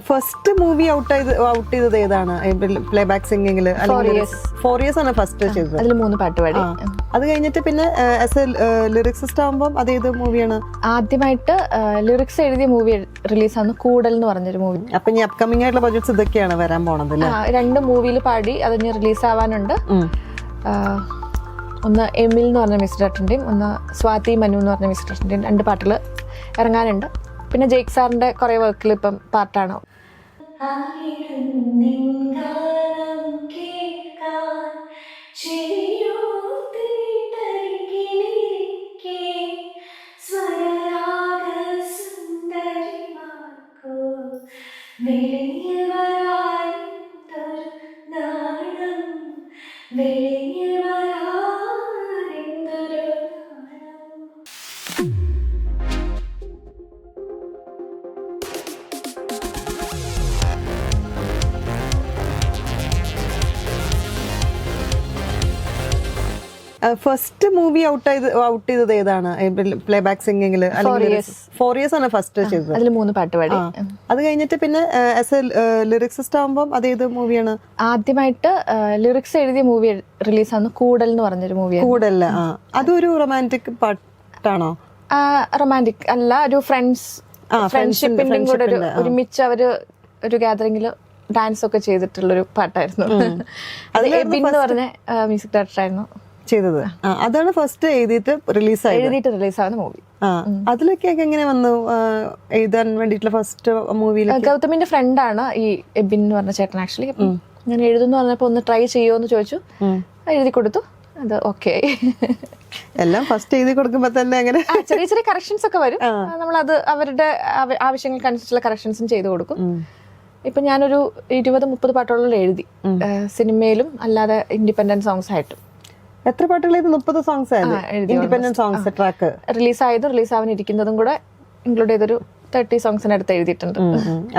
First movie out ചെയ്തത് ഏതാണ് play back സിംഗിങ്ങില്? 4 years ആണ് ഫസ്റ്റ് ചെയ്തത്. അതിൽ 3 പാട്ട് പാടി. അത് കഴിഞ്ഞിട്ട് പിന്നെ ലിറിക്സിസ്റ്റ് ആകുമ്പോൾ അതേത് മൂവിയാണ്? ആദ്യമായിട്ട് ലിറിക്സ് എഴുതിയ മൂവി റിലീസാണ് കൂടൽ എന്ന് പറഞ്ഞൊരു മൂവി. അപ്പൊ ഇനി അപ്കമിംഗ് ആയിട്ടുള്ള ബഡ്ജറ്റ്സ് ഇതൊക്കെയാണ് വരാൻ പോണത്? 2 മൂവിയിൽ പാടി, അത് ഇനി റിലീസ് ആവാനുണ്ട്. ഒന്ന് എമിൽ എന്ന് പറഞ്ഞ മിസ്റ്റർ ഡയറക്ടറിന്റെയും ഒന്ന് സ്വാതി മനു എന്ന് പറഞ്ഞ മിസ്റ്റർ ഡയറക്ടറിന്റെയും 2 പാട്ടുകൾ ഇറങ്ങാനുണ്ട്. പിന്നെ ജേക്ക് സാറിന്റെ കുറെ വർക്കിൽ ഇപ്പം പാർട്ടാണ്. ഫസ്റ്റ് മൂവി ഔട്ട് ചെയ്തത് ഏതാണ് പ്ലേ ബാക്ക് സിംഗിങ്ങില്? 4 years ആണ് ഫസ്റ്റ് ചെയ്തത്. അതിൽ 3 പാട്ട് പാടി. അത് കഴിഞ്ഞിട്ട് പിന്നെ ലിറിക്സിസ്റ്റ് ആകുമ്പോൾ അതേത് മൂവിയാണ്? ആദ്യമായിട്ട് ലിറിക്സ് എഴുതിയ മൂവി റിലീസാണ് കൂടൽ എന്ന് പറഞ്ഞൊരു മൂവി. കൂടല്ല, അതൊരു റൊമാൻറ്റിക് പാട്ടാണോ? റൊമാൻറ്റിക് അല്ല, ഒരു ഫ്രണ്ട്ഷിപ്പിന്റെ കൂടെ ഒരുമിച്ച് അവര് ഒരു ഗാദറിംഗിൽ ഡാൻസ് ഒക്കെ ചെയ്തിട്ടുള്ളൊരു പാട്ടായിരുന്നു. അത് എബിൻ എന്ന് പറഞ്ഞ മ്യൂസിക് ഡയറക്ടറായിരുന്നു ചെയ്തത്. അതാണ് ഫസ്റ്റ് എഴുതിയിട്ട് റിലീസാവുന്ന മൂവി. അതിലൊക്കെ എങ്ങനെ വന്നു എഴുതാൻ വേണ്ടിട്ടുള്ള ഫസ്റ്റ് മൂവിയിൽ? ഗൗതമിന്റെ ഫ്രണ്ടാണ് ഈ എബിൻ എന്ന് പറഞ്ഞ ചേട്ടൻ. ആക്ച്വലി ഞാൻ എഴുതുന്നു പറഞ്ഞപ്പോ ഒന്ന് ട്രൈ ചെയ്യുമോന്ന് ചോദിച്ചു, എഴുതി കൊടുത്തു. അത് ഓക്കെ. എല്ലാം ഫസ്റ്റ് എഴുതി കൊടുക്കുമ്പോ തന്നെ അങ്ങനെ ചെറിയ ചെറിയ കറക്ഷൻസ് ഒക്കെ വരും. നമ്മളത് അവരുടെ ആവശ്യങ്ങൾക്കനുസരിച്ചുള്ള കറക്ഷൻസും ചെയ്തു കൊടുക്കും. ഇപ്പൊ ഞാനൊരു 20-30 പാട്ടുകളിൽ എഴുതി, സിനിമയിലും അല്ലാതെ ഇൻഡിപെൻഡന്റ് സോങ്സ് ആയിട്ടും. എത്ര പാട്ടുകൾ? 30 സോങ്സ് ഇൻഡിപെൻഡന്റ് സോങ്സ് ട്രാക്ക് റിലീസാവാനിരിക്കുന്നതും കൂടെ ഇൻക്ലൂഡ് ചെയ്തൊരു 30 സോങ്സിനടുത്ത് എഴുതിയിട്ടുണ്ട്.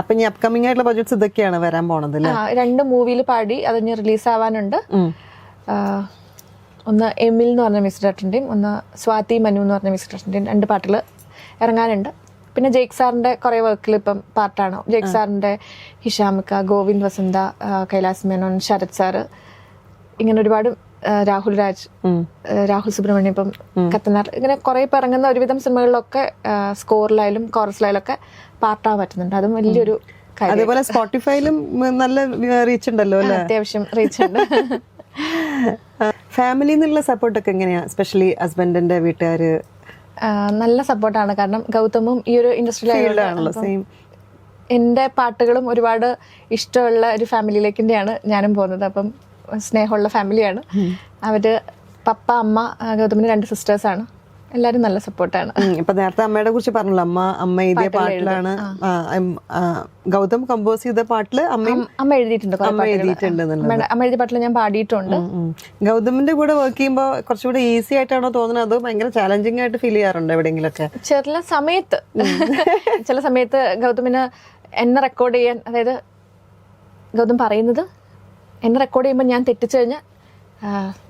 അപ്പൊ ഇനി അപ്കമിംഗ് ആയിട്ടുള്ള ബഡ്ജറ്റ്സ് ഇതൊക്കെയാണ് വരാൻ പോണത്? 2 മൂവിയിൽ പാടി, അത് ഇനി റിലീസ് ആവാനുണ്ട്. ഒന്ന് എമിൽ എന്ന് പറഞ്ഞ മിസ്റ്റർ ഡയറക്ടറിന്റെയും ഒന്ന് സ്വാതി മനു എന്ന് പറഞ്ഞ മിസ്റ്റർ ഡയറക്ടറിന്റെയും 2 പാട്ടുകൾ ഇറങ്ങാനുണ്ട്. പിന്നെ ജേക്ക് സാറിന്റെ കുറെ വർക്കിൽ ഇപ്പം പാർട്ടാണ്. ജേക്ക് സാറിന്റെ ഹിഷാമിക്ക, ഗോവിന്ദ് വസന്ത, കൈലാസ് മേനോൻ, ശരത് സാറ്, ഇങ്ങനെ ഒരുപാട്, രാഹുൽ രാജ്, രാഹുൽ സുബ്രഹ്മണ്യം, ഇപ്പം കത്തനാർ, ഇങ്ങനെ കുറെ ഇപ്പം ഇറങ്ങുന്ന ഒരുവിധം സിനിമകളിലൊക്കെ സ്കോറിലായാലും കോറസിലായാലും ഒക്കെ പാർട്ടാൻ പറ്റുന്നുണ്ട്. അതും വലിയൊരു കാര്യം. അതേപോലെ സ്പോട്ടിഫൈയിലും നല്ല റീച്ച് ഉണ്ടല്ലോ അല്ലേ? അത്യാവശ്യം റീച്ച് ഉണ്ട്. ഫാമിലിയിൽ നിന്നുള്ള സപ്പോർട്ടൊക്കെ എങ്ങനെയാ? എസ്പെഷ്യലി ഹസ്ബൻഡിന്റെ വീട്ടുകാര് നല്ല സപ്പോർട്ടാണ്. കാരണം ഗൗതമും ഈ ഒരു ഇൻഡസ്ട്രിയിലാണല്ലോ. എൻ്റെ പാട്ടുകളും ഒരുപാട് ഇഷ്ടമുള്ള ഒരു ഫാമിലിയിലേക്ക് തന്നെയാണ് ഞാനും പോകുന്നത്. അപ്പം സ്നേഹമുള്ള ഫാമിലിയാണ് അവര്. പപ്പ, അമ്മ, ഗൗതമിന് 2 സിസ്റ്റേഴ്സാണ്. എല്ലാരും നല്ല സപ്പോർട്ടാണ്. ഇപ്പൊ നേരത്തെ അമ്മയുടെ കുറിച്ച് പറഞ്ഞല്ലോ, അമ്മ എഴുതിയ പാട്ടിലാണ് ഗൗതം കമ്പോസ് ചെയ്ത പാട്ടില് അമ്മ എഴുതിയിട്ടുണ്ട്. അമ്മ എഴുതിയ പാട്ടിൽ ഞാൻ പാടിയിട്ടുണ്ട്. ഗൗതമിന്റെ കൂടെ വർക്ക് ചെയ്യുമ്പോൾ കുറച്ചുകൂടെ ഈസി ആയിട്ടാണോ തോന്നുന്നത്, അതോ ഭയങ്കര ചാലഞ്ചിങ് ആയിട്ട് ഫീൽ ചെയ്യാറുണ്ട് എവിടെയെങ്കിലൊക്കെ? ചില സമയത്ത് ഗൗതമിന് എന്നെ റെക്കോർഡ് ചെയ്യാൻ, അതായത് ഗൗതം പറയുന്നത് എന്നെ റെക്കോർഡ് ചെയ്യുമ്പോൾ ഞാൻ തെറ്റിച്ചു കഴിഞ്ഞാൽ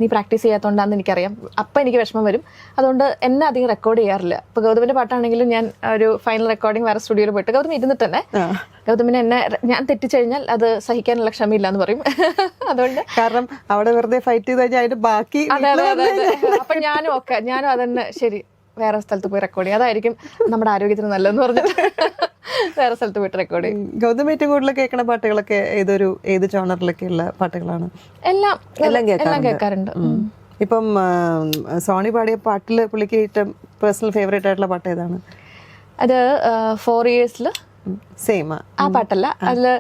നീ പ്രാക്ടീസ് ചെയ്യാത്തതുകൊണ്ടാണെന്ന് എനിക്കറിയാം. അപ്പം എനിക്ക് വിഷമം വരും. അതുകൊണ്ട് എന്നെ അധികം റെക്കോർഡ് ചെയ്യാറില്ല. ഇപ്പോൾ ഗൗതമിന്റെ പാട്ടാണെങ്കിലും ഞാൻ ഒരു ഫൈനൽ റെക്കോർഡിംഗ് വേറെ സ്റ്റുഡിയോയിൽ പോയിട്ട് ഗൗതം ഇരുന്നിട്ട് തന്നെ ഗൗതമിനെ ഞാൻ തെറ്റിച്ചു കഴിഞ്ഞാൽ അത് സഹിക്കാനുള്ള ക്ഷമയില്ല എന്ന് പറയും. അതുകൊണ്ട് കാരണം അവിടെ വെറുതെ ഫൈറ്റ് ചെയ്ത് കഴിഞ്ഞാൽ അതിന്റെ ബാക്കി. അതെ. അപ്പൊ ഞാനും അതന്നെ ശരി, വേറെ സ്ഥലത്ത് പോയി റെക്കോർഡ് ചെയ്യും, അതായിരിക്കും നമ്മുടെ ആരോഗ്യത്തിന് നല്ലതെന്ന് പറഞ്ഞിട്ട് വേറെ സ്ഥലത്ത് പോയിട്ട് റെക്കോർഡ് ചെയ്യും. ഗൗതം ഏറ്റവും കൂടുതൽ കേൾക്കുന്ന പാട്ടുകളൊക്കെ ഏത് ജോണറിലൊക്കെ ഉള്ള പാട്ടുകളാണ്? എല്ലാം കേൾക്കാറുണ്ട്. ഇപ്പം സോണി പാടിയ പാട്ടില് പുള്ളിക്ക് ഏറ്റവും പേഴ്സണൽ ഫേവറേറ്റ് ആയിട്ടുള്ള പാട്ട് ഏതാണ്? അത് 4 years സെയിം ആ പാട്ടല്ല, അതില്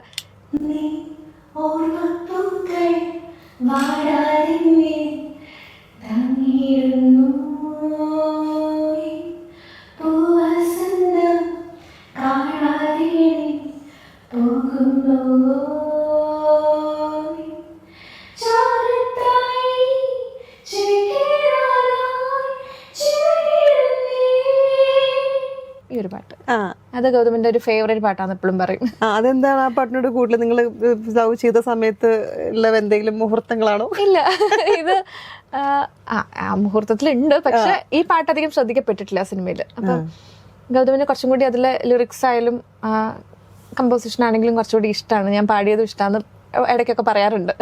ഈ ഒരു പാട്ട്, അത് ഗൗതമിന്റെ ഒരു ഫേവറേറ്റ് പാട്ടാണ് എപ്പോഴും പറയും. അതെന്താണ് ആ പാട്ടിനോട് കൂടുതൽ നിങ്ങൾ ലവ് ചെയ്ത സമയത്ത് ഉള്ള എന്തെങ്കിലും മുഹൂർത്തങ്ങളാണോ? ഇല്ല, ഇത് മുഹൂർത്തത്തിലുണ്ട്, പക്ഷെ ഈ പാട്ട് അധികം ശ്രദ്ധിക്കപ്പെട്ടിട്ടില്ല സിനിമയിൽ. അപ്പം ഗൗതമിന് കുറച്ചും കൂടി അതിലെ ലിറിക്സ് ആയാലും കമ്പോസിഷൻ ആണെങ്കിലും കുറച്ചുകൂടി ഇഷ്ടമാണ്, ഞാൻ പാടിയതും ഇഷ്ടമാണ് ഇടയ്ക്കൊക്കെ പറയാറുണ്ട്.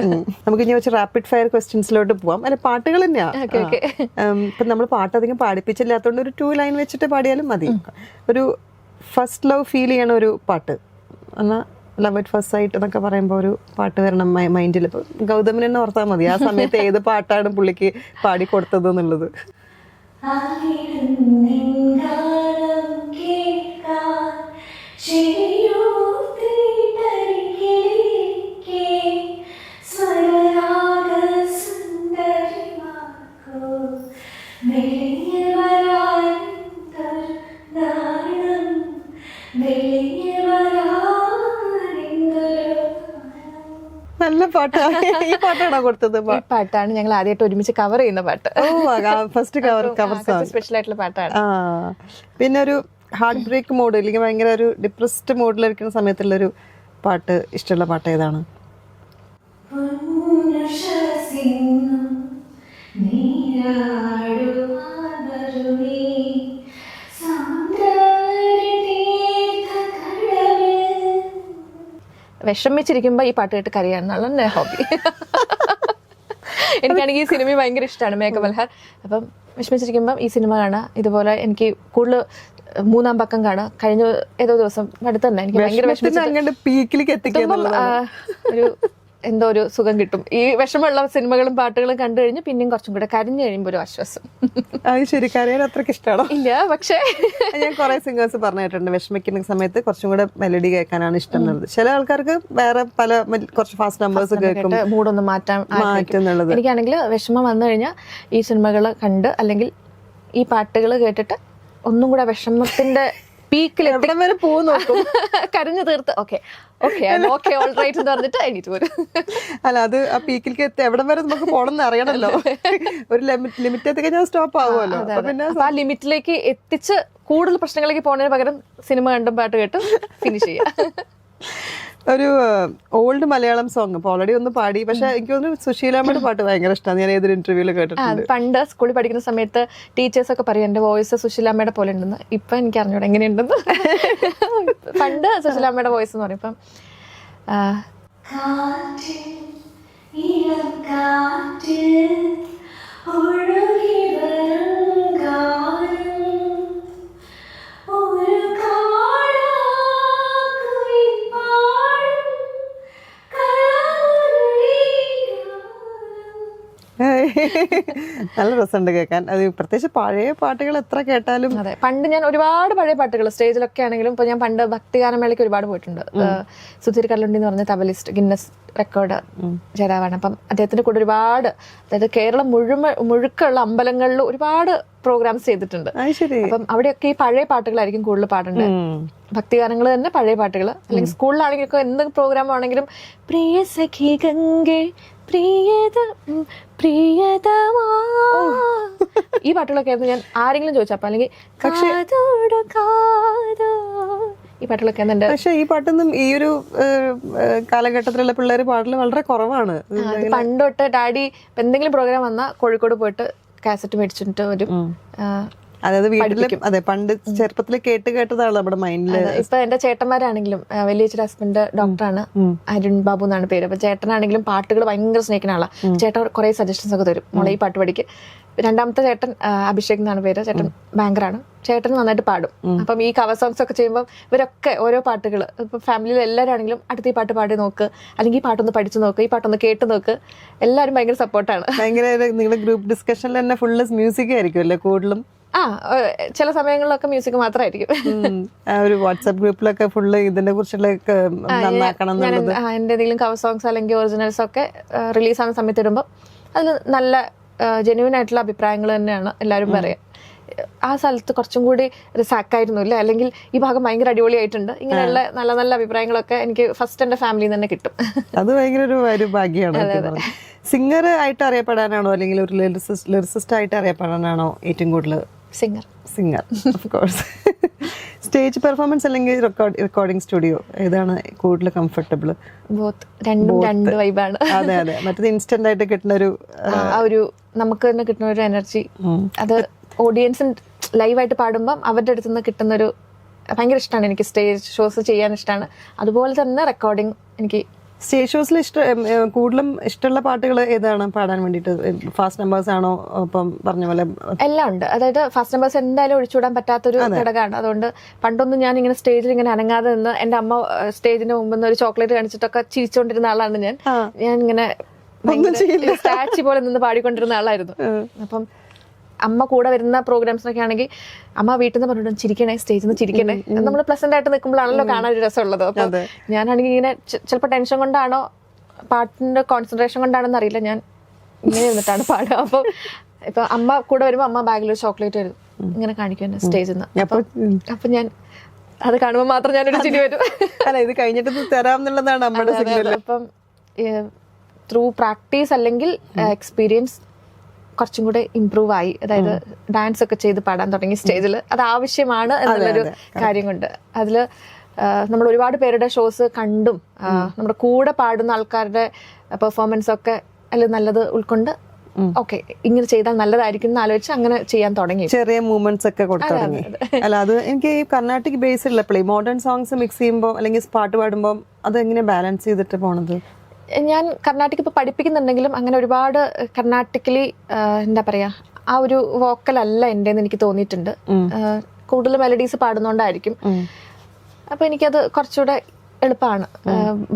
നമുക്ക് ഇനി വെച്ച് റാപ്പിഡ് ഫയർ ക്വസ്റ്റ്യൻസിലോട്ട് പോവാം. അല്ല, പാട്ടുകൾ തന്നെയാ. ഇപ്പൊ നമ്മൾ പാട്ട് അധികം പാടിപ്പിച്ചില്ലാത്തതുകൊണ്ട് ഒരു 2 ലൈൻ വെച്ചിട്ട് പാടിയാലും മതി. ഒരു ഫസ്റ്റ് ലവ് ഫീൽ ചെയ്യണ ഒരു പാട്ട്, എന്നാൽ ലവ് അറ്റ് ഫസ്റ്റ് സൈറ്റ് എന്നൊക്കെ പറയുമ്പോൾ ഒരു പാട്ട് വരണം മൈൻഡിൽ. ഇപ്പൊ ഗൗതമിനെ തന്നെ ഓർത്താൽ മതി ആ സമയത്ത് ഏത് പാട്ടാണ് പുള്ളിക്ക് പാടി കൊടുത്തത് എന്നുള്ളത്. നല്ല പാട്ടാണ്. ഈ പാട്ടാണോ കൊടുത്തത്? ഈ പാട്ടാണ് ഞങ്ങൾ ആദ്യമായിട്ട് ഒരുമിച്ച് കവർ ചെയ്യുന്ന പാട്ട്. First cover song. സ്പെഷ്യൽ ആയിട്ടുള്ള പാട്ടാണ്. പിന്നെ ഒരു ഹാർട്ട് ബ്രേക്ക് മോഡ് അല്ലെങ്കിൽ ഭയങ്കര ഒരു ഡിപ്രസ്ഡ് മോഡിലിരിക്കുന്ന സമയത്തുള്ളൊരു പാട്ട്, ഇഷ്ടമുള്ള പാട്ട് ഏതാണ്? വിഷമിച്ചിരിക്കുമ്പോ ഈ പാട്ട് കേട്ട് കരയാണെന്നുള്ള എൻ്റെ ഹോബി. എനിക്കാണെങ്കിൽ ഈ സിനിമ ഭയങ്കര ഇഷ്ടമാണ്, മേഘമൽഹാർ. അപ്പം വിഷമിച്ചിരിക്കുമ്പം ഈ സിനിമ കാണാം. ഇതുപോലെ എനിക്ക് കൂടുതൽ 3-ാം പക്കം കാണാം. കഴിഞ്ഞ ഏതോ ദിവസം അടുത്ത് തന്നെ എനിക്ക് ഭയങ്കര ഒരു എന്തോ ഒരു സുഖം കിട്ടും. ഈ വിഷമമുള്ള സിനിമകളും പാട്ടുകളും കണ്ടു കഴിഞ്ഞ് പിന്നെയും കുറച്ചും കൂടെ കരഞ്ഞു കഴിയുമ്പോൾ ഒരു ആശ്വാസം. അത് ശരി, കരയാൻ അത്രയ്ക്ക് ഇഷ്ടമാണോ? ഇല്ല, പക്ഷേ ഞാൻ കുറെ സിംഗേഴ്സ് പറഞ്ഞിട്ടുണ്ട് വിഷമിക്കുന്ന സമയത്ത് കുറച്ചും കൂടെ മെലഡി കേൾക്കാനാണ് ഇഷ്ടം എന്നുള്ളത്. ചില ആൾക്കാർക്ക് വേറെ പല കുറച്ച് ഫാസ്റ്റ് നമ്പേഴ്സ് കേൾക്കും, മൂഡൊന്ന് മാറ്റുന്നുള്ളത്. എനിക്കാണെങ്കിൽ വിഷമം വന്നു കഴിഞ്ഞാൽ ഈ സിനിമകൾ കണ്ട് അല്ലെങ്കിൽ ഈ പാട്ടുകൾ കേട്ടിട്ട് ഒന്നും കൂടെ വിഷമത്തിന്റെ പീക്കിൽ എവിടം വരെ പോകും നോക്കും, കരഞ്ഞു തീർത്ത് ഓക്കെ ഓൾറൈറ്റ് എന്ന് പറഞ്ഞിട്ട് എണീറ്റ് പോരും. അല്ല, അത് ആ പീക്കിലേക്ക് എത്തി എവിടം വരെ നമുക്ക് പോകണമെന്ന് അറിയണല്ലോ. ഒരു ലിമിറ്റ് എത്തി കഴിഞ്ഞാൽ സ്റ്റോപ്പ് ആവുമല്ലോ. പിന്നെ ആ ലിമിറ്റിലേക്ക് എത്തിച്ച് കൂടുതൽ പ്രശ്നങ്ങളിലേക്ക് പോകുന്നതിന് പകരം സിനിമ കണ്ടും പാട്ട് കേട്ടും ഫിനിഷ് ചെയ്യാം. ഒരു ഓൾഡ് മലയാളം സോങ് ഇപ്പൊ ഓൾറെഡി ഒന്ന് പാടി, പക്ഷെ എനിക്ക് തോന്നുന്നു സുശീലാമ്മയുടെ പാട്ട് ഭയങ്കര ഇഷ്ടമാണ്. ഞാൻ ഏതൊരു ഇന്റർവ്യൂല് കേട്ടിട്ടുണ്ട്. പണ്ട് സ്കൂളിൽ പഠിക്കുന്ന സമയത്ത് ടീച്ചേഴ്സ് ഒക്കെ പറയും എന്റെ വോയിസ് സുശീലാമ്മയുടെ പോലെ ഉണ്ടെന്ന്. ഇപ്പൊ എനിക്ക് അറിഞ്ഞൂടെ എങ്ങനെയുണ്ടെന്ന്. പണ്ട് സുശീലാമ്മയുടെ വോയിസ് എന്ന് പറയും. ഇപ്പം നല്ല രസമുണ്ട് കേൾക്കാൻ. അത് പ്രത്യേകിച്ച് പഴയ പാട്ടുകൾ എത്ര കേട്ടാലും. അതെ, പണ്ട് ഞാൻ ഒരുപാട് പഴയ പാട്ടുകൾ സ്റ്റേജിലൊക്കെ ആണെങ്കിലും ഇപ്പൊ ഞാൻ പണ്ട് ഭക്തിഗാനമേളയ്ക്ക് ഒരുപാട് പോയിട്ടുണ്ട്. സുധീർ കല്ലുണ്ടി എന്ന് പറഞ്ഞ തബലിസ്റ്റ്, ഗിന്നസ് റെക്കോർഡ് ജേതാവാണ്. അപ്പം അദ്ദേഹത്തിന്റെ കൂടെ ഒരുപാട്, അതായത് കേരളം മുഴുക്കുള്ള അമ്പലങ്ങളിൽ ഒരുപാട് പ്രോഗ്രാംസ് ചെയ്തിട്ടുണ്ട്. അപ്പം അവിടെയൊക്കെ ഈ പഴയ പാട്ടുകളായിരിക്കും കൂടുതൽ പാടേണ്ടത്. ഭക്തിഗാനങ്ങൾ തന്നെ പഴയ പാട്ടുകൾ. അല്ലെങ്കിൽ സ്കൂളിലാണെങ്കിലും എന്ത് പ്രോഗ്രാം ആണെങ്കിലും പ്രിയ സഖി ഗംഗേ പ്രിയതമാ ഈ പാട്ടുകളൊക്കെ ആയിരുന്നു ഞാൻ ആരെങ്കിലും ചോദിച്ചപ്പോ, അല്ലെങ്കിൽ ഈ പാട്ടുകളൊക്കെ. പക്ഷെ ഈ പാട്ടൊന്നും ഈ ഒരു കാലഘട്ടത്തിലുള്ള പിള്ളേർ പാടല് വളരെ കുറവാണ്. പണ്ടൊട്ട് ഡാഡി എന്തെങ്കിലും പ്രോഗ്രാം വന്നാൽ കോഴിക്കോട് പോയിട്ട് കാസറ്റ് മേടിച്ചിട്ട് വരും. അതായത് വീട്ടിലും അതെ പണ്ട് ചെറുപ്പത്തിൽ കേട്ടതാണ് നമ്മുടെ മൈൻഡില്. ഇപ്പൊ എന്റെ ചേട്ടന്മാരാണെങ്കിലും, വലിയച്ഛൻ്റെ ഹസ്ബൻഡ് ഡോക്ടറാണ്, അരുൺ ബാബു എന്നാണ് പേര്. അപ്പൊ ചേട്ടനാണെങ്കിലും പാട്ടുകൾ ഭയങ്കര സ്നേഹിക്കുന്ന ആളാ. ചേട്ടൻ കുറെ സജഷൻസ് ഒക്കെ തരും, മോളെ ഈ പാട്ട് പഠിക്ക്. രണ്ടാമത്തെ ചേട്ടൻ അഭിഷേക് എന്നാണ് പേര്, ചേട്ടൻ ബാങ്കറാണ്. ചേട്ടൻ നന്നായിട്ട് പാടും. അപ്പം ഈ കവർ സോങ്സ് ഒക്കെ ചെയ്യുമ്പോൾ ഇവരൊക്കെ ഓരോ പാട്ടുകൾ, ഇപ്പൊ ഫാമിലിയിൽ എല്ലാവരും ആണെങ്കിലും അടുത്ത ഈ പാട്ട് പാടി നോക്ക്, അല്ലെങ്കിൽ ഈ പാട്ടൊന്ന് പഠിച്ചു നോക്ക്, ഈ പാട്ടൊന്ന് കേട്ട് നോക്ക്. എല്ലാവരും ഭയങ്കര സപ്പോർട്ടാണ്. ഭയങ്കര നിങ്ങളുടെ ഗ്രൂപ്പ് ഡിസ്കഷനിൽ തന്നെ ഫുള്ള് മ്യൂസിക് ആയിരിക്കും അല്ലേ കൂടുതലും? ചില സമയങ്ങളിലൊക്കെ മ്യൂസിക് മാത്രമായിരിക്കും. ഒരു വാട്സ്ആപ്പ് ഗ്രൂപ്പിലൊക്കെ ഫുള്ള് ഇതിനെ കുറിച്ചുള്ള എന്റെ എന്തെങ്കിലും കവർ സോങ്സ് അല്ലെങ്കിൽ ഒറിജിനൽസ് ഒക്കെ റിലീസ് ആവുന്ന സമയത്ത് ഇടുമ്പോൾ അതിൽ നല്ല ജെന്യൂൻ ആയിട്ടുള്ള അഭിപ്രായങ്ങൾ തന്നെയാണ് എല്ലാവരും പറയാം. ആ സ്ഥലത്ത് കുറച്ചും കൂടി റിസാക്കായിരുന്നു ഇല്ല, അല്ലെങ്കിൽ ഈ ഭാഗം ഭയങ്കര അടിപൊളിയായിട്ടുണ്ട്, ഇങ്ങനെയുള്ള നല്ല നല്ല അഭിപ്രായങ്ങളൊക്കെ എനിക്ക് ഫസ്റ്റ് എന്റെ ഫാമിലിയിൽ തന്നെ കിട്ടും. അത് ഭയങ്കര ഒരു ഭാഗ്യമാണ്. സിംഗർ ആയിട്ട് അറിയപ്പെടാനാണോ അല്ലെങ്കിൽ ഒരു ലിറിസിസ്റ്റ് ആയിട്ട് അറിയപ്പെടാനാണോ ഏറ്റവും കൂടുതൽ? Singer of course. Stage performance അല്ലെങ്കിൽ റെക്കോർഡിംഗ് സ്റ്റുഡിയോ, ഏതാണ് കൂടുതൽ കംഫർട്ടബിൾ? രണ്ട് വൈബാണ്. അതെ അതെ, മറ്റേത് ഇൻസ്റ്റന്റ് ആയിട്ട് കിട്ടുന്ന ഒരു നമുക്ക് തന്നെ കിട്ടുന്ന ഒരു എനർജി, അത് ഓഡിയൻസിന് ലൈവായിട്ട് പാടുമ്പം അവരുടെ അടുത്ത് നിന്ന് കിട്ടുന്നൊരു ഭയങ്കര ഇഷ്ടമാണ്. എനിക്ക് സ്റ്റേജ് ഷോസ് ചെയ്യാൻ ഇഷ്ടമാണ്. അതുപോലെ തന്നെ റെക്കോർഡിങ് എനിക്ക്. സ്റ്റേജ് ഷോസിൽ കൂടുതലും ഇഷ്ടമുള്ള പാട്ടുകൾ ഏതാണ് പാടാൻ വേണ്ടിയിട്ട്? ഫാസ്റ്റ് നമ്പേഴ്സ് ആണോ? ഇപ്പം പറഞ്ഞ പോലെ എല്ലാം ഉണ്ട്. അതായത് ഫാസ്റ്റ് നമ്പേഴ്സ് എന്തായാലും ഒഴിച്ചുവിടാൻ പറ്റാത്തൊരു ഘടകമാണ്. അതുകൊണ്ട് പണ്ടൊന്നും ഞാൻ ഇങ്ങനെ സ്റ്റേജിൽ ഇങ്ങനെ അനങ്ങാതെ നിന്ന് എൻ്റെ അമ്മ സ്റ്റേജിന് മുമ്പ് നിന്ന് ഒരു ചോക്ലേറ്റ് കാണിച്ചിട്ടൊക്കെ ചിരിച്ചുകൊണ്ടിരുന്ന ആളാണ് ഞാൻ. ഇങ്ങനെ സ്റ്റാച്ചി പോലെ നിന്ന് പാടിക്കൊണ്ടിരുന്ന ആളായിരുന്നു. അപ്പം അമ്മ കൂടെ വരുന്ന പ്രോഗ്രാംസിനൊക്കെ ആണെങ്കിൽ അമ്മ വീട്ടിൽ നിന്ന് പറഞ്ഞിട്ട് ചിരിക്കണേ, സ്റ്റേജിൽ നിന്ന് ചിരിക്കണേ. നമ്മൾ പ്ലസന്റ് ആയിട്ട് നിൽക്കുമ്പോഴാണല്ലോ കാണാൻ ഒരു രസമുള്ളത്. അപ്പൊ ഞാനാണെങ്കിൽ ഇങ്ങനെ ചിലപ്പോൾ ടെൻഷൻ കൊണ്ടാണോ പാട്ടിന്റെ കോൺസെൻട്രേഷൻ കൊണ്ടാണോന്ന് അറിയില്ല, ഞാൻ ഇങ്ങനെ ഇരുന്നിട്ടാണ് പാടുക. അപ്പൊ ഇപ്പൊ അമ്മ കൂടെ വരുമ്പോൾ അമ്മ ബാഗിൽ ഒരു ചോക്ലേറ്റ് വരും, ഇങ്ങനെ കാണിക്കും സ്റ്റേജിൽ നിന്ന്. അപ്പൊ ഞാൻ അത് കാണുമ്പോൾ മാത്രം ഞാനൊരു ചിരി വരും. അല്ല, ഇത് കഴിഞ്ഞിട്ട് തരാം എന്നുള്ളതാണ് നമ്മുടെ സിഗ്നൽ. അപ്പം ത്രൂ പ്രാക്ടീസ് അല്ലെങ്കിൽ എക്സ്പീരിയൻസ് കുറച്ചും കൂടെ ഇമ്പ്രൂവ് ആയി. അതായത് ഡാൻസ് ഒക്കെ ചെയ്ത് പാടാൻ തുടങ്ങി സ്റ്റേജിൽ. അത് ആവശ്യമാണ് എന്നുള്ളൊരു കാര്യം കൊണ്ട്. അതില് നമ്മൾ ഒരുപാട് പേരുടെ ഷോസ് കണ്ടും നമ്മുടെ കൂടെ പാടുന്ന ആൾക്കാരുടെ പെർഫോമൻസ് ഒക്കെ അതിൽ നല്ലത് ഉൾക്കൊണ്ട് ഓക്കെ ഇങ്ങനെ ചെയ്താൽ നല്ലതായിരിക്കും എന്ന് ആലോചിച്ച് അങ്ങനെ ചെയ്യാൻ തുടങ്ങി. ചെറിയ മൂവ്മെന്റ്സ് ഒക്കെ കൊടുത്തു തുടങ്ങി. അല്ല, അത് എനിക്ക് ഈ കർണാട്ടിക് ബേസ് ഉള്ളപ്പോഴേ മോഡേൺ സോങ്സ് മിക്സ് ചെയ്യുമ്പോൾ അല്ലെങ്കിൽ പാട്ട് പാടുമ്പോൾ അത് എങ്ങനെ ബാലൻസ് ചെയ്തിട്ട് പോണത്? ഞാൻ കർണാട്ടിക് ഇപ്പോൾ പഠിപ്പിക്കുന്നുണ്ടെങ്കിലും അങ്ങനെ ഒരുപാട് കർണാട്ടിക്കലി എന്താ പറയാ ആ ഒരു വോക്കലല്ല എൻ്റെന്ന് എനിക്ക് തോന്നിയിട്ടുണ്ട്. കൂടുതൽ മെലഡീസ് പാടുന്നോണ്ടായിരിക്കും. അപ്പൊ എനിക്കത് കുറച്ചുകൂടെ എളുപ്പമാണ്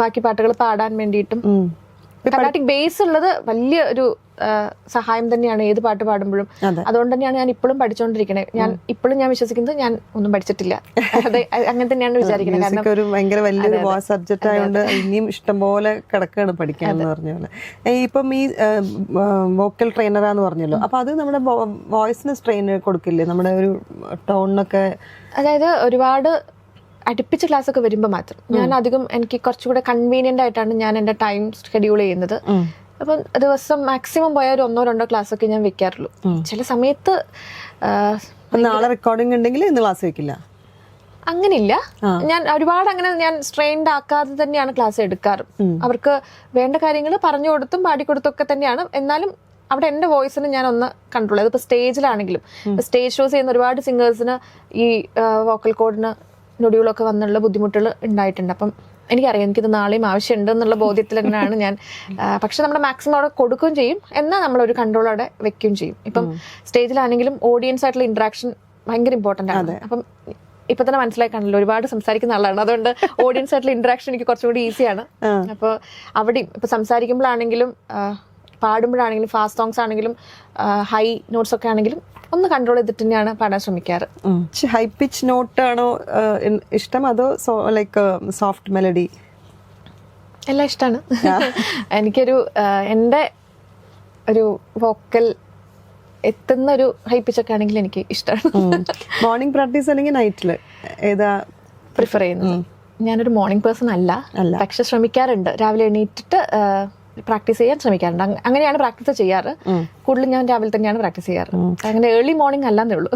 ബാക്കി പാട്ടുകൾ പാടാൻ വേണ്ടിയിട്ടും. കർണാട്ടിക് ബേസ് ഉള്ളത് വലിയ ഒരു സഹായം തന്നെയാണ് ഏത് പാട്ട് പാടുമ്പോഴും. അതുകൊണ്ട് തന്നെയാണ് ഞാൻ ഇപ്പോഴും പഠിച്ചുകൊണ്ടിരിക്കണേ. ഞാൻ വിശ്വസിക്കുന്നത് ഞാൻ ഒന്നും പഠിച്ചിട്ടില്ല. അതെ, അങ്ങനെ തന്നെയാണ് വിചാരിക്കുന്നത്. കാരണം ഒരു ഭയങ്കര വലിയൊരു സബ്ജക്റ്റ് ആയതുകൊണ്ട് ഇനിയും ഇഷ്ടംപോലെ കിടക്കാണ് പഠിക്കാന്ന് പറഞ്ഞ പോലെ. ഇപ്പം ഈ വോക്കൽ ട്രെയിനറാന്ന് പറഞ്ഞല്ലോ, അപ്പൊ അത് നമ്മുടെ വോയിസിന് ട്രെയിൻ കൊടുക്കില്ലേ നമ്മുടെ ഒരു ടോണിനൊക്കെ? അതായത് ഒരുപാട് അടുപ്പിച്ച് ക്ലാസ് ഒക്കെ വരുമ്പോൾ മാത്രം ഞാൻ അധികം എനിക്ക് കുറച്ചുകൂടെ കൺവീനിയന്റ് ആയിട്ടാണ് ഞാൻ എൻ്റെ ടൈം ഷെഡ്യൂൾ ചെയ്യുന്നത്. അപ്പം ദിവസം മാക്സിമം പോയ ഒരു 1-2 ക്ലാസ് ഒക്കെ ഞാൻ വെക്കാറുള്ളൂ. ചില സമയത്ത് നാളെ റെക്കോർഡിംഗ് ഉണ്ടെങ്കിൽ ഇന്ന് ക്ലാസ് വെക്കില്ല, അങ്ങനെയില്ല. ഞാൻ ഒരുപാട് അങ്ങനെ ഞാൻ സ്ട്രെയിൻഡ് ആക്കാതെ തന്നെയാണ് ക്ലാസ് എടുക്കാറ്. അവർക്ക് വേണ്ട കാര്യങ്ങൾ പറഞ്ഞു കൊടുത്തും പാടിക്കൊടുത്തൊക്കെ തന്നെയാണ്. എന്നാലും അവിടെ എൻ്റെ വോയിസിന് ഞാൻ ഒന്ന് കൺട്രോൾ ചെയ്ത്. ഇപ്പോൾ സ്റ്റേജിലാണെങ്കിലും സ്റ്റേജ് ഷോസ് ചെയ്യുന്ന ഒരുപാട് സിംഗേഴ്സിന് ഈ വോക്കൽ കോഡിന് നൊടികളൊക്കെ വന്നുള്ള ബുദ്ധിമുട്ടുകൾ ഉണ്ടായിട്ടുണ്ട്. അപ്പം എനിക്കറിയാം എനിക്കിത് നാളെയും ആവശ്യമുണ്ട് എന്നുള്ള ബോധ്യത്തിൽ തന്നെയാണ് ഞാൻ. പക്ഷെ നമ്മുടെ മാക്സിമം അവിടെ കൊടുക്കുകയും ചെയ്യും, എന്നാൽ നമ്മളൊരു കൺട്രോൾ അവിടെ വെക്കുകയും ചെയ്യും. ഇപ്പം സ്റ്റേജിലാണെങ്കിലും ഓഡിയൻസ് ആയിട്ടുള്ള ഇന്ററാക്ഷൻ ഭയങ്കര ഇമ്പോർട്ടൻ്റ് ആണ്. അപ്പം ഇപ്പൊ തന്നെ മനസ്സിലായി കാണല്ലോ, ഒരുപാട് സംസാരിക്കുന്ന ആളാണ്. അതുകൊണ്ട് ഓഡിയൻസ് ആയിട്ടുള്ള ഇന്ററാക്ഷൻ എനിക്ക് കുറച്ചുകൂടി ഈസിയാണ്. അപ്പോൾ അവിടെയും ഇപ്പൊ സംസാരിക്കുമ്പോഴാണെങ്കിലും പാടുമ്പോഴാണെങ്കിലും ഫാസ്റ്റ് സോങ്സ് ആണെങ്കിലും ഹൈ നോട്ട്സ് ഒക്കെ ആണെങ്കിലും ഒന്ന് കൺട്രോൾ ചെയ്തിട്ട് തന്നെയാണ് പാടാൻ ശ്രമിക്കാറ്. ഹൈ പിച്ച് നോട്ട് ആണോ ഇഷ്ടം, അതോ ലൈക്ക് സോഫ്റ്റ് മെലഡി? എല്ലാം ഇഷ്ടമാണ്. എനിക്കൊരു എൻ്റെ ഒരു വോക്കൽ എത്തുന്ന ഒരു ഹൈ പിച്ച് ഒക്കെ ആണെങ്കിൽ എനിക്ക് ഇഷ്ടമാണ്. മോർണിംഗ് പ്രാക്ടീസ് അല്ലെങ്കിൽ നൈറ്റില് ഏതാ പ്രിഫർ ചെയ്യുന്നത്? ഞാനൊരു മോർണിംഗ് പേഴ്സൺ അല്ല, പക്ഷെ ശ്രമിക്കാറുണ്ട്. രാവിലെ എണീറ്റിട്ട് പ്രാക്ടീസ് ചെയ്യാൻ ശ്രമിക്കാറുണ്ട്. അങ്ങനെയാണ് പ്രാക്ടീസ് ചെയ്യാറ്. കൂടുതലും ഞാൻ രാവിലെ തന്നെയാണ് പ്രാക്ടീസ് ചെയ്യാറ്. അങ്ങനെ ഏർലി മോർണിംഗ് അല്ലാന്നേ ഉള്ളൂ.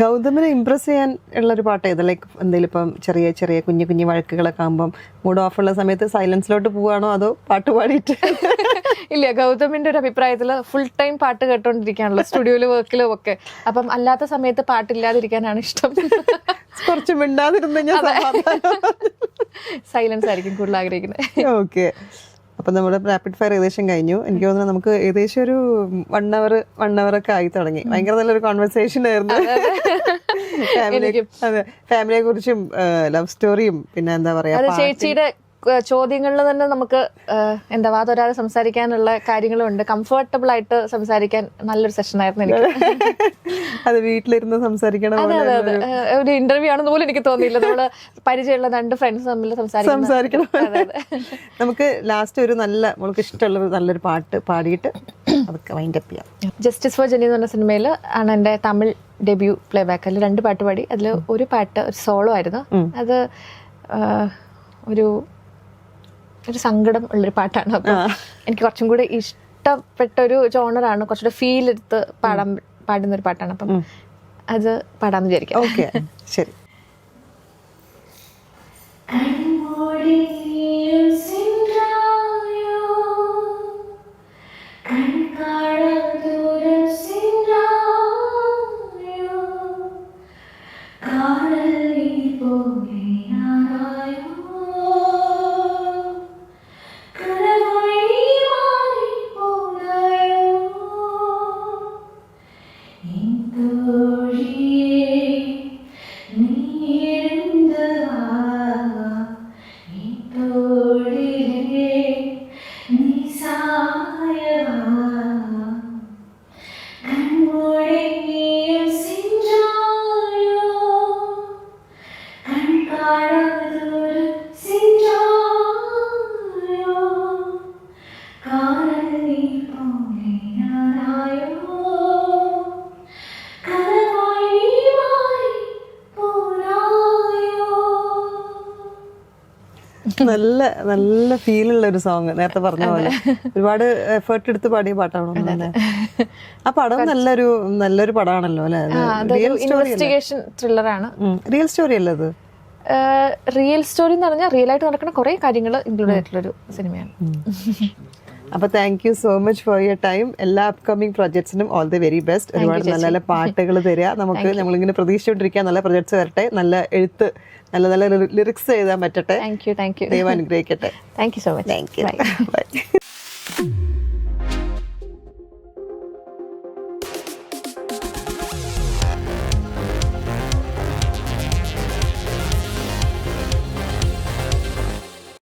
ഗൗതമിനെ ഇംപ്രസ് ചെയ്യാൻ ഉള്ളൊരു പാട്ട് ഏത്? ലൈക്ക് എന്തെങ്കിലും ഇപ്പം ചെറിയ ചെറിയ കുഞ്ഞു കുഞ്ഞു വഴക്കുകളൊക്കെ ആകുമ്പം മൂഡ് ഓഫ് ഉള്ള സമയത്ത് സൈലൻസിലോട്ട് പോവാണോ അതോ പാട്ട് പാടിയിട്ട്? ഇല്ല, ഗൗതമിന്റെ ഒരു അഭിപ്രായത്തില് ഫുൾ ടൈം പാട്ട് കേട്ടോണ്ടിരിക്കാണല്ലോ സ്റ്റുഡിയോയിലും വർക്കിലും ഒക്കെ. അപ്പം അല്ലാത്ത സമയത്ത് പാട്ടില്ലാതിരിക്കാനാണ് ഇഷ്ടം. കുറച്ച് മിണ്ടാതിരുന്ന സൈലൻസ് ആയിരിക്കും കൂടുതൽ ആഗ്രഹിക്കുന്നത്. ഓക്കെ, അപ്പം നമ്മുടെ റാപ്പിഡ് ഫയർ ഏകദേശം കഴിഞ്ഞു. എനിക്ക് തോന്നുന്നു നമുക്ക് ഏകദേശം ഒരു 1 hour ഒക്കെ ആയി തുടങ്ങി. ഭയങ്കര നല്ലൊരു കോൺവെർസേഷൻ ആയിരുന്നു. അതെ, ഫാമിലിയെ കുറിച്ചും ലവ് സ്റ്റോറിയും പിന്നെ എന്താ പറയാ ചേച്ചിയുടെ ചോദ്യങ്ങളിൽ തന്നെ നമുക്ക് എന്താ വാതൊരാതെ സംസാരിക്കാനുള്ള കാര്യങ്ങളും ഉണ്ട്. കംഫർട്ടബിൾ ആയിട്ട് സംസാരിക്കാൻ നല്ലൊരു സെഷൻ ആയിരുന്നു എനിക്ക്. അത് വീട്ടിലിരുന്ന് സംസാരിക്കണം. ഒരു ഇന്റർവ്യൂ ആണെന്ന് പോലും എനിക്ക് തോന്നിയില്ല. നമ്മള് പരിചയമുള്ള 2 ഫ്രണ്ട്സ് തമ്മിൽ സംസാരിക്കണം. നമുക്ക് ലാസ്റ്റ് ഒരു നമുക്ക് ഇഷ്ടമുള്ള നല്ലൊരു പാട്ട് പാടിയിട്ട് അതൊക്കെ വൈൻഡ് അപ്പ് ചെയ്യാം. ജസ്റ്റിസ് ഫോർ ജെന്നി എന്ന് പറഞ്ഞ സിനിമയിൽ ആണ് എൻ്റെ തമിഴ് ഡെബ്യൂ പ്ലേ ബാക്ക്. അതിൽ 2 പാട്ട് പാടി. അതിൽ ഒരു പാട്ട് ഒരു സോളോ ആയിരുന്നു. അത് ഒരു സങ്കടം ഉള്ളൊരു പാട്ടാണ്. അപ്പം എനിക്ക് കുറച്ചും കൂടി ഇഷ്ടപ്പെട്ട ഒരു ജോണറാണ്. കുറച്ചുകൂടെ ഫീൽ എടുത്ത് പാടുന്ന ഒരു പാട്ടാണ്. അപ്പം അത് പാടാന്ന് വിചാരിക്കാം. ഓക്കെ, ശരി. காதல் நீ போ നല്ല നല്ല ഫീലുള്ള ഒരു സോങ്, നേരത്തെ പറഞ്ഞ പോലെ ഒരുപാട് എഫേർട്ട് എടുത്ത് പാടിയ പാട്ടാണോ തന്നെ. ആ പടം നല്ലൊരു പടമാണല്ലോ അല്ലെ? ഇൻവെസ്റ്റിഗേഷൻ ത്രില്ലറാണ്. റിയൽ സ്റ്റോറി അല്ലേ അത്? റിയൽ സ്റ്റോറി എന്ന് പറഞ്ഞാൽ റിയൽ ആയിട്ട് നടക്കുന്ന കുറെ കാര്യങ്ങൾ ഇൻക്ലൂഡ് ആയിട്ടുള്ളൊരു സിനിമയാണ്. അപ്പൊ thank you so much for your time. എല്ലാ അപ്കമിങ് പ്രൊജക്ട്സിനും ഓൾ ദി വെരി ബെസ്റ്റ്. ഒരുപാട് നല്ല നല്ല പാട്ടുകൾ തരിക നമുക്ക്. നമ്മളിങ്ങനെ പ്രതീക്ഷിച്ചുകൊണ്ടിരിക്കുക നല്ല പ്രൊജക്ട്സ് വരട്ടെ, നല്ല എഴുത്ത്, നല്ല നല്ല ലിറിക്സ് എഴുതാൻ പറ്റട്ടെ. Thank you. ദൈവം അനുഗ്രഹിക്കട്ടെ. Thank you so much. Thank you. By.